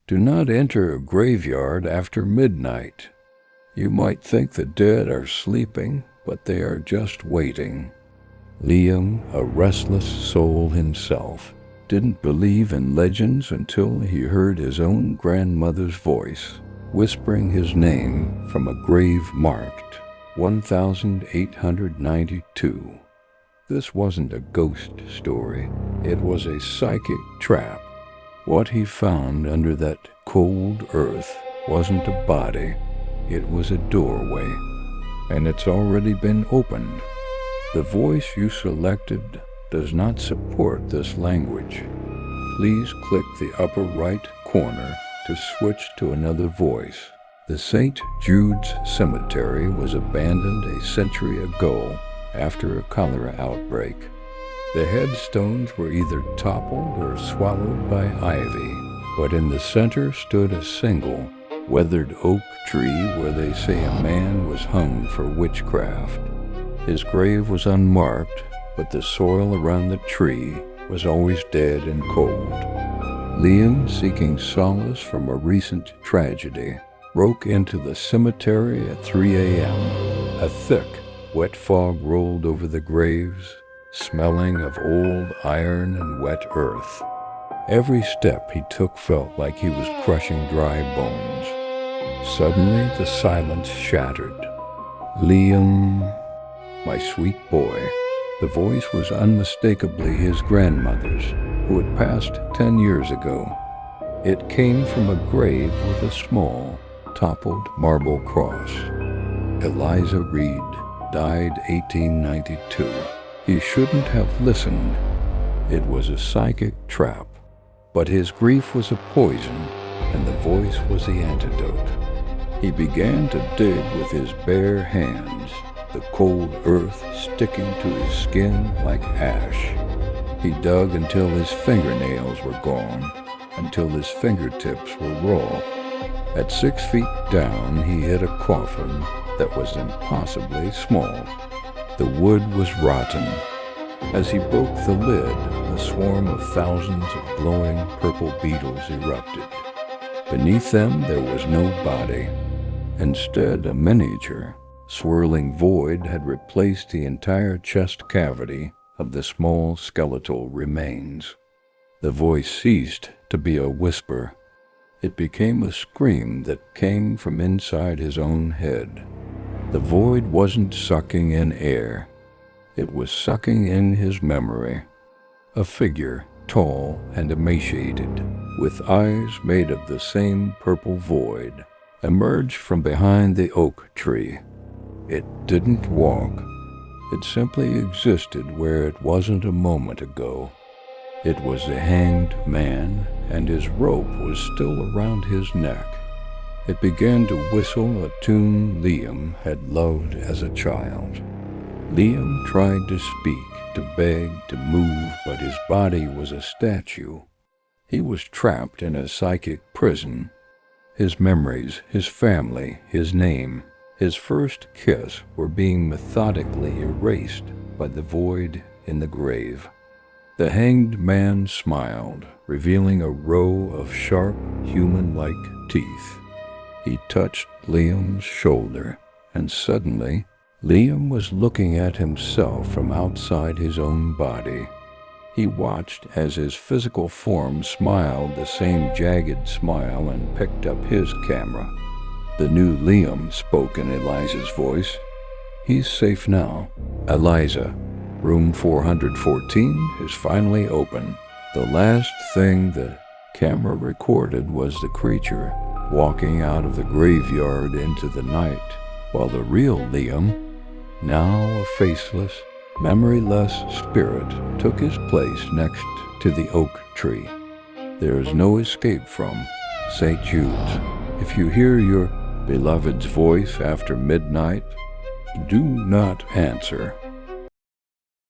Do not enter a graveyard after midnight. You might think the dead are sleeping, but they are just waiting. Liam, a restless soul himself, didn't believe in legends until he heard his own grandmother's voice, whispering his name from a grave marked 1892. This wasn't a ghost story. It was a psychic trap. What he found under that cold earth wasn't a body. It was a doorway, and it's already been opened. The voice you selected does not support this language. Please click the upper right corner to switch to another voice. The St. Jude's Cemetery was abandoned a century ago after a cholera outbreak. The headstones were either toppled or swallowed by ivy, but in the center stood a single, weathered oak tree where they say a man was hung for witchcraft. His grave was unmarked, but the soil around the tree was always dead and cold. Liam, seeking solace from a recent tragedy, broke into the cemetery at 3 a.m. A thick, wet fog rolled over the graves, smelling of old iron and wet earth. Every step he took felt like he was crushing dry bones. Suddenly, the silence shattered. Liam, my sweet boy. The voice was unmistakably his grandmother's, who had passed 10 years ago. It came from a grave with a small, toppled marble cross. Eliza Reed died 1892. He shouldn't have listened. It was a psychic trap. But his grief was a poison, and the voice was the antidote. He began to dig with his bare hands, the cold earth sticking to his skin like ash. He dug until his fingernails were gone, until his fingertips were raw. At 6 feet down, he hit a coffin that was impossibly small. The wood was rotten. As he broke the lid, a swarm of thousands of glowing purple beetles erupted. Beneath them, there was no body. Instead, a miniature, swirling void had replaced the entire chest cavity of the small skeletal remains. The voice ceased to be a whisper. It became a scream that came from inside his own head. The void wasn't sucking in air. It was sucking in his memory. A figure, tall and emaciated, with eyes made of the same purple void, emerged from behind the oak tree. It didn't walk. It simply existed where it wasn't a moment ago. It was the hanged man, and his rope was still around his neck. It began to whistle a tune Liam had loved as a child. Liam tried to speak, to beg, to move, but his body was a statue. He was trapped in a psychic prison. His memories, his family, his name, his first kiss were being methodically erased by the void in the grave. The hanged man smiled, revealing a row of sharp, human-like teeth. He touched Liam's shoulder, and suddenly, Liam was looking at himself from outside his own body. He watched as his physical form smiled the same jagged smile and picked up his camera. The new Liam spoke in Eliza's voice. "He's safe now. Eliza, room 414 is finally open." The last thing the camera recorded was the creature walking out of the graveyard into the night, while the real Liam, now a faceless, memoryless spirit, took his place next to the oak tree. There is no escape from St. Jude's. If you hear your beloved's voice after midnight, do not answer.